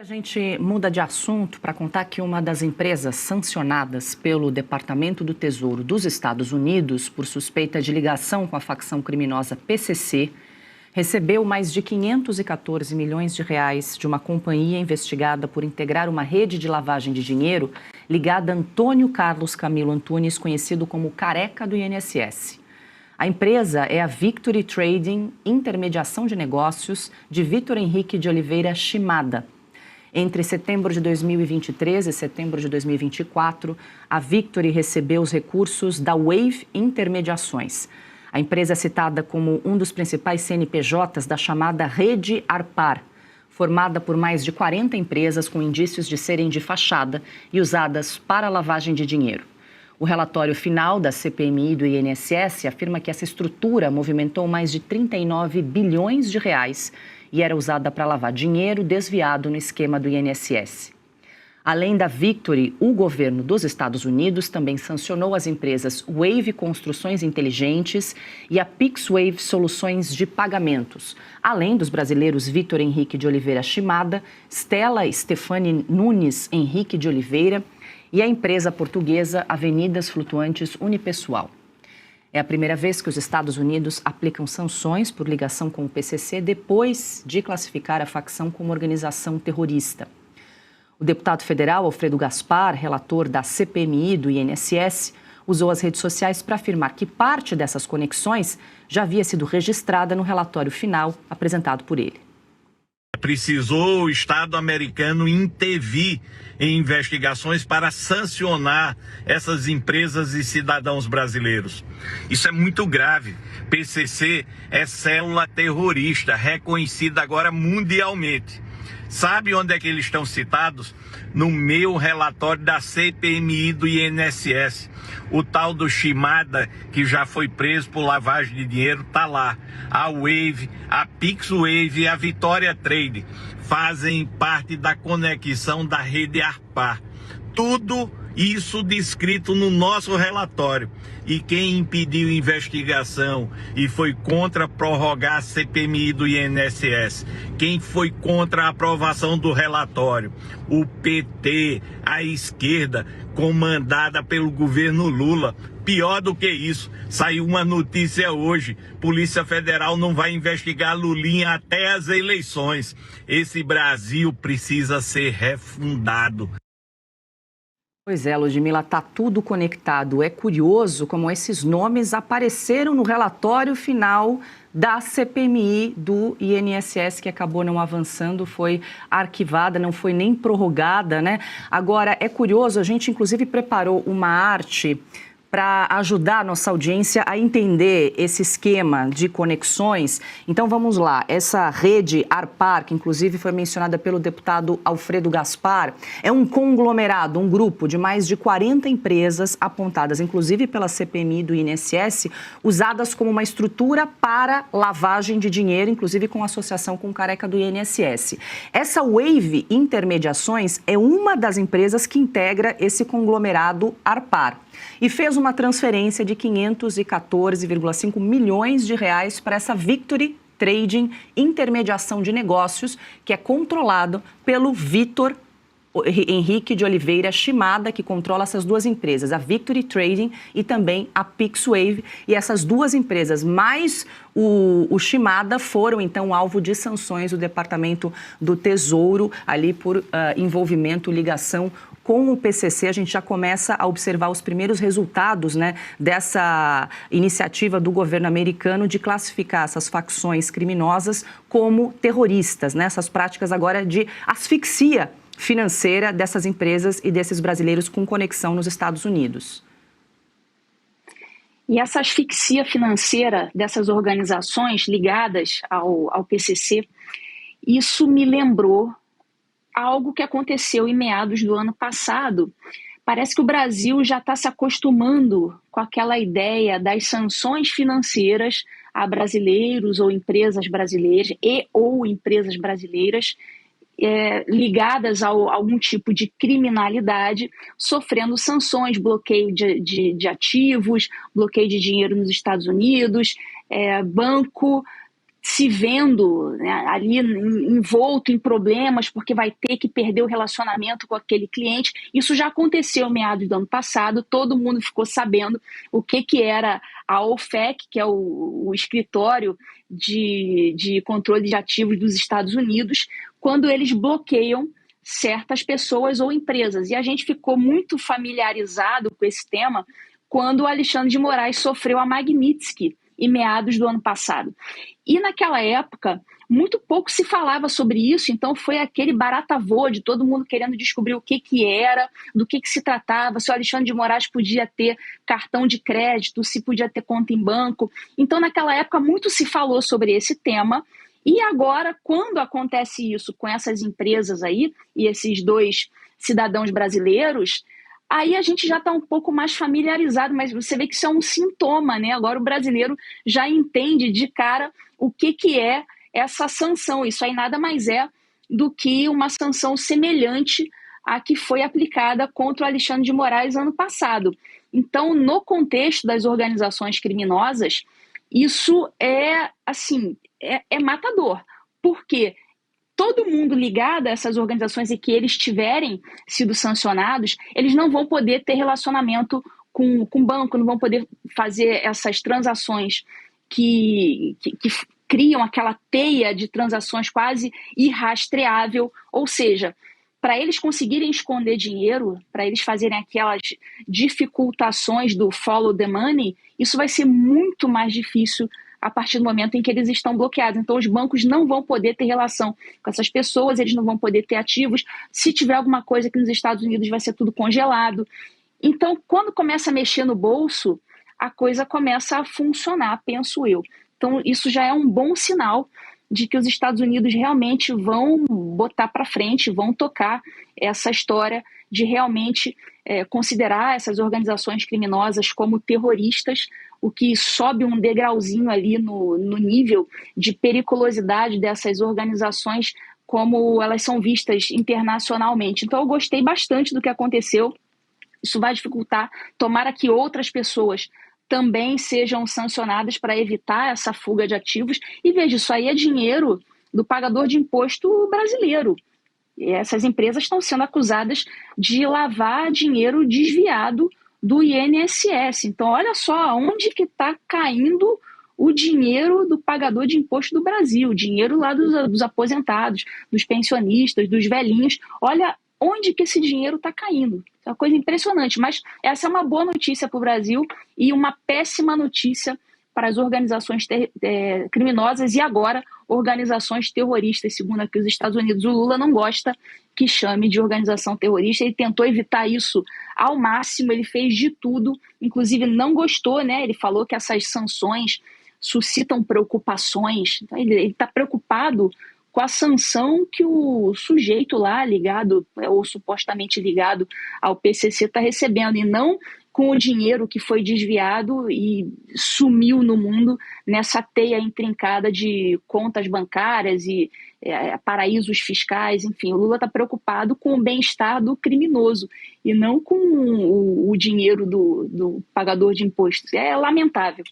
A gente muda de assunto para contar que uma das empresas sancionadas pelo Departamento do Tesouro dos Estados Unidos por suspeita de ligação com a facção criminosa PCC recebeu mais de 514 milhões de reais de uma companhia investigada por integrar uma rede de lavagem de dinheiro ligada a Antônio Carlos Camilo Antunes, conhecido como Careca do INSS. A empresa é a Victory Trading Intermediação de Negócios de Vitor Henrique de Oliveira Shimada. Entre setembro de 2023 e setembro de 2024, a Victory recebeu os recursos da Wave Intermediações. A empresa é citada como um dos principais CNPJs da chamada Rede Arpar, formada por mais de 40 empresas com indícios de serem de fachada e usadas para lavagem de dinheiro. O relatório final da CPMI do INSS afirma que essa estrutura movimentou mais de 39 bilhões de reais e era usada para lavar dinheiro desviado no esquema do INSS. Além da Victory, o governo dos Estados Unidos também sancionou as empresas Wave Construções Inteligentes e a PixWave Soluções de Pagamentos, além dos brasileiros Vitor Henrique de Oliveira Shimada, Stella Stefani Nunes Henrique de Oliveira e a empresa portuguesa Avenidas Flutuantes Unipessoal. É a primeira vez que os Estados Unidos aplicam sanções por ligação com o PCC depois de classificar a facção como organização terrorista. O deputado federal Alfredo Gaspar, relator da CPMI do INSS, usou as redes sociais para afirmar que parte dessas conexões já havia sido registrada no relatório final apresentado por ele. Precisou o Estado americano intervir em investigações para sancionar essas empresas e cidadãos brasileiros. Isso é muito grave. PCC é célula terrorista, reconhecida agora mundialmente. Sabe onde é que eles estão citados? No meu relatório da CPMI do INSS. O tal do Shimada, que já foi preso por lavagem de dinheiro, está lá. A Wave, a PixWave e a Vitória Trade fazem parte da conexão da rede Arpar. Tudo isso descrito no nosso relatório. E quem impediu investigação e foi contra prorrogar a CPMI do INSS? Quem foi contra a aprovação do relatório? O PT, a esquerda, comandada pelo governo Lula. Pior do que isso, saiu uma notícia hoje: Polícia Federal não vai investigar Lulinha até as eleições. Esse Brasil precisa ser refundado. Pois é, Ludmila, está tudo conectado. É curioso como esses nomes apareceram no relatório final da CPMI do INSS, que acabou não avançando, foi arquivada, não foi nem prorrogada, né? Agora, é curioso, a gente inclusive preparou uma arte para ajudar a nossa audiência a entender esse esquema de conexões. Então, vamos lá. Essa rede Arpar, que inclusive foi mencionada pelo deputado Alfredo Gaspar, é um conglomerado, um grupo de mais de 40 empresas apontadas, inclusive pela CPMI do INSS, usadas como uma estrutura para lavagem de dinheiro, inclusive com associação com o Careca do INSS. Essa Wave Intermediações é uma das empresas que integra esse conglomerado Arpar e fez uma transferência de 514,5 milhões de reais para essa Victory Trading Intermediação de Negócios, que é controlado pelo Vitor Henrique de Oliveira Shimada, que controla essas duas empresas, a Victory Trading e também a PixWave. E essas duas empresas, mais o Shimada, foram então alvo de sanções do Departamento do Tesouro, ali por envolvimento, ligação com o PCC. A gente já começa a observar os primeiros resultados, né, dessa iniciativa do governo americano de classificar essas facções criminosas como terroristas, né, essas práticas agora de asfixia financeira dessas empresas e desses brasileiros com conexão nos Estados Unidos. E essa asfixia financeira dessas organizações ligadas ao PCC, isso me lembrou algo que aconteceu em meados do ano passado. Parece que o Brasil já está se acostumando com aquela ideia das sanções financeiras a brasileiros ou empresas brasileiras ligadas a algum tipo de criminalidade, sofrendo sanções, bloqueio de ativos, bloqueio de dinheiro nos Estados Unidos, banco se vendo, né, ali envolto em problemas porque vai ter que perder o relacionamento com aquele cliente. Isso já aconteceu em meados do ano passado, todo mundo ficou sabendo o que era a OFAC, que é o escritório de controle de ativos dos Estados Unidos, quando eles bloqueiam certas pessoas ou empresas. E a gente ficou muito familiarizado com esse tema quando o Alexandre de Moraes sofreu a Magnitsky, em meados do ano passado. E naquela época, muito pouco se falava sobre isso, então foi aquele barata-voa de todo mundo querendo descobrir o que era, do que se tratava, se o Alexandre de Moraes podia ter cartão de crédito, se podia ter conta em banco. Então, naquela época, muito se falou sobre esse tema. E agora, quando acontece isso com essas empresas aí, e esses 2 cidadãos brasileiros, aí a gente já está um pouco mais familiarizado, mas você vê que isso é um sintoma, né? Agora o brasileiro já entende de cara o que é essa sanção. Isso aí nada mais é do que uma sanção semelhante à que foi aplicada contra o Alexandre de Moraes ano passado. Então, no contexto das organizações criminosas, isso é, assim, é matador. Por quê? Todo mundo ligado a essas organizações e que eles tiverem sido sancionados, eles não vão poder ter relacionamento com o banco, não vão poder fazer essas transações que criam aquela teia de transações quase irrastreável. Ou seja, para eles conseguirem esconder dinheiro, para eles fazerem aquelas dificultações do follow the money, isso vai ser muito mais difícil a partir do momento em que eles estão bloqueados. Então, os bancos não vão poder ter relação com essas pessoas, eles não vão poder ter ativos. Se tiver alguma coisa aqui nos Estados Unidos, vai ser tudo congelado. Então, quando começa a mexer no bolso, a coisa começa a funcionar, penso eu. Então, isso já é um bom sinal de que os Estados Unidos realmente vão botar para frente, vão tocar essa história de realmente considerar essas organizações criminosas como terroristas, o que sobe um degrauzinho ali no nível de periculosidade dessas organizações, como elas são vistas internacionalmente. Então, eu gostei bastante do que aconteceu. Isso vai dificultar, tomara que outras pessoas também sejam sancionadas para evitar essa fuga de ativos. E veja, isso aí é dinheiro do pagador de imposto brasileiro. E essas empresas estão sendo acusadas de lavar dinheiro desviado do INSS. Então, olha só onde que está caindo o dinheiro do pagador de imposto do Brasil, o dinheiro lá dos aposentados, dos pensionistas, dos velhinhos. Olha onde que esse dinheiro está caindo. É uma coisa impressionante, mas essa é uma boa notícia para o Brasil e uma péssima notícia para as organizações criminosas e agora organizações terroristas, segundo aqui os Estados Unidos. O Lula não gosta que chame de organização terrorista, ele tentou evitar isso ao máximo, ele fez de tudo, inclusive não gostou, né? Ele falou que essas sanções suscitam preocupações, então, ele está preocupado com a sanção que o sujeito lá ligado, ou supostamente ligado ao PCC está recebendo, e não com o dinheiro que foi desviado e sumiu no mundo nessa teia intrincada de contas bancárias e paraísos fiscais, enfim. O Lula está preocupado com o bem-estar do criminoso e não com o dinheiro do pagador de impostos. É lamentável.